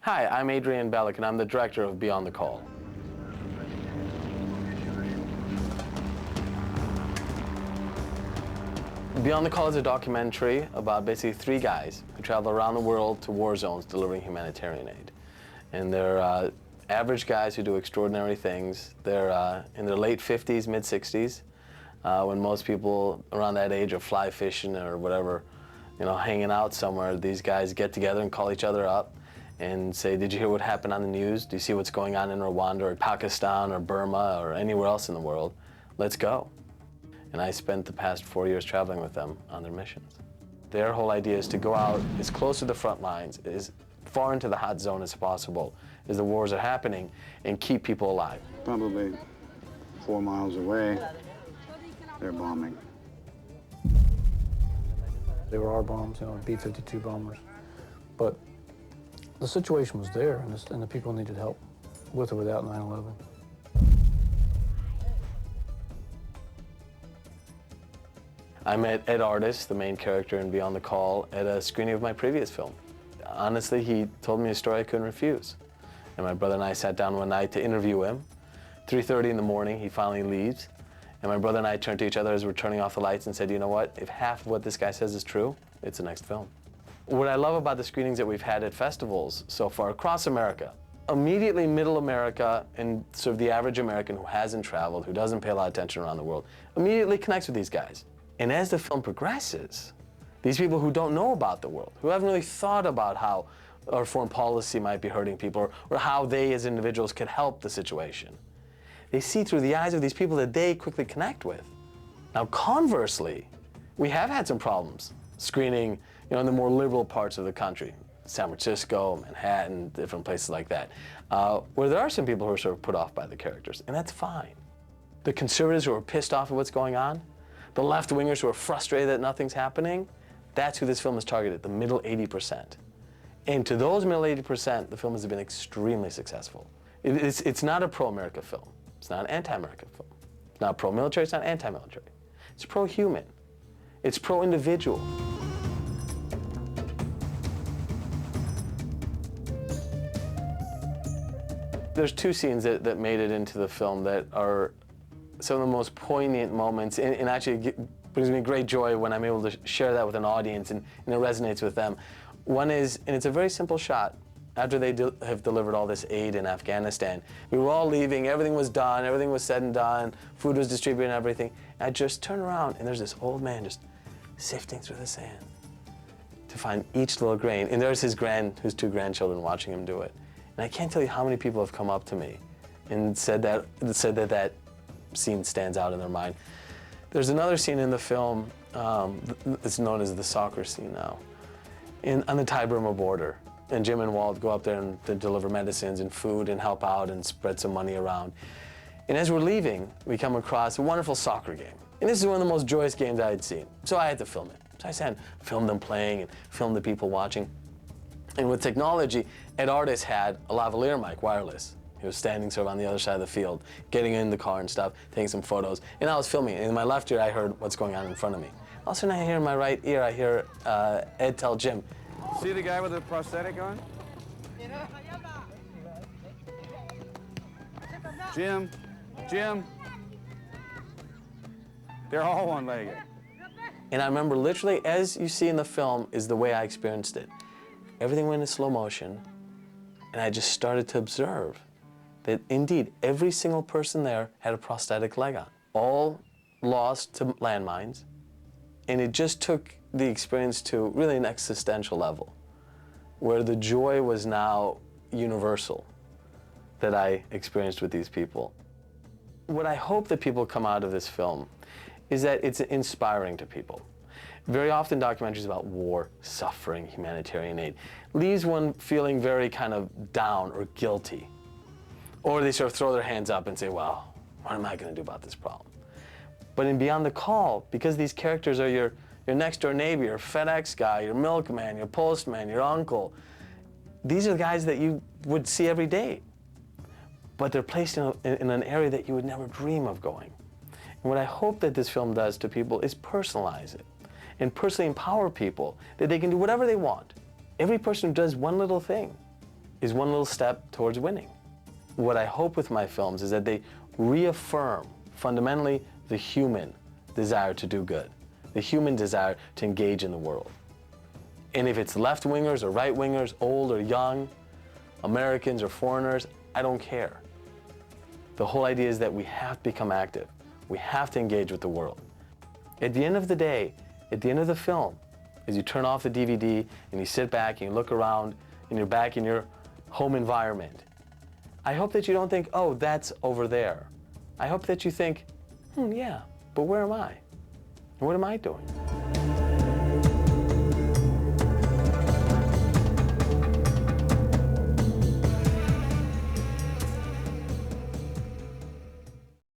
Hi, I'm Adrian Belic, and I'm the director of Beyond the Call. Beyond the Call is a documentary about basically three guys who travel around the world to war zones delivering humanitarian aid. And they're average guys who do extraordinary things. They're in their late 50s, mid 60s, when most people around that age are fly fishing or whatever, hanging out somewhere. These guys get together and call each other up and say, did you hear what happened on the news? Do you see what's going on in Rwanda or Pakistan or Burma or anywhere else in the world? Let's go. And I spent the past 4 years traveling with them on their missions. Their whole idea is to go out as close to the front lines, as far into the hot zone as possible, as the wars are happening, and keep people alive. Probably 4 miles away, they're bombing. They were our bombs, B-52 bombers. But the situation was there, and the people needed help, with or without 9/11. I met Ed Artis, the main character in Beyond the Call, at a screening of my previous film. Honestly, he told me a story I couldn't refuse. And my brother and I sat down one night to interview him. 3:30 in the morning, he finally leaves. And my brother and I turned to each other as we're turning off the lights and said, you know what, if half of what this guy says is true, it's the next film. What I love about the screenings that we've had at festivals so far across America, immediately middle America and sort of the average American who hasn't traveled, who doesn't pay a lot of attention around the world, immediately connects with these guys. And as the film progresses, these people who don't know about the world, who haven't really thought about how our foreign policy might be hurting people or how they as individuals could help the situation, they see through the eyes of these people that they quickly connect with. Now, conversely, we have had some problems screening, in the more liberal parts of the country, San Francisco, Manhattan, different places like that, where there are some people who are sort of put off by the characters, and that's fine. The conservatives who are pissed off at what's going on, the left-wingers who are frustrated that nothing's happening, that's who this film is targeted, the middle 80%. And to those middle 80%, the film has been extremely successful. It's not a pro-America film. It's not an anti-American film. It's not pro-military, it's not anti-military. It's pro-human. It's pro-individual. There's two scenes that made it into the film that are some of the most poignant moments, and actually brings me great joy when I'm able to share that with an audience and it resonates with them. One is, and it's a very simple shot, after they have delivered all this aid in Afghanistan. We were all leaving, everything was done, everything was said and done, food was distributed and everything. And I just turn around and there's this old man just sifting through the sand to find each little grain. And there's his two grandchildren watching him do it. And I can't tell you how many people have come up to me and said that scene stands out in their mind. There's another scene in the film, it's known as the soccer scene now, on the Thai-Burma border. And Jim and Walt go up there and to deliver medicines and food and help out and spread some money around. And as we're leaving, we come across a wonderful soccer game. And this is one of the most joyous games I had seen. So I had to film it. So I sat and filmed them playing and filmed the people watching. And with technology, Ed Artis had a lavalier mic, wireless. He was standing sort of on the other side of the field, getting in the car and stuff, taking some photos. And I was filming. And in my left ear, I heard what's going on in front of me. All of a sudden, I hear in my right ear, I hear Ed tell Jim, See the guy with the prosthetic on? Jim, they're all one-legged. And I remember literally, as you see in the film, is the way I experienced it. Everything went in slow motion, and I just started to observe that indeed every single person there had a prosthetic leg on, all lost to landmines, and it just took the experience to really an existential level, where the joy was now universal that I experienced with these people. What I hope that people come out of this film is that it's inspiring to people. Very often documentaries about war, suffering, humanitarian aid leaves one feeling very kind of down or guilty. Or they sort of throw their hands up and say, well, what am I going to do about this problem? But in Beyond the Call, because these characters are your next door neighbor, your FedEx guy, your milkman, your postman, your uncle, these are the guys that you would see every day. But they're placed in an area that you would never dream of going. And what I hope that this film does to people is personalize it and personally empower people that they can do whatever they want. Every person who does one little thing is one little step towards winning. What I hope with my films is that they reaffirm fundamentally the human desire to do good, the human desire to engage in the world. And if it's left-wingers or right-wingers, old or young, Americans or foreigners, I don't care. The whole idea is that we have to become active. We have to engage with the world. At the end of the day, at the end of the film, as you turn off the DVD and you sit back and you look around and you're back in your home environment, I hope that you don't think, oh, that's over there. I hope that you think, yeah, but where am I? And what am I doing?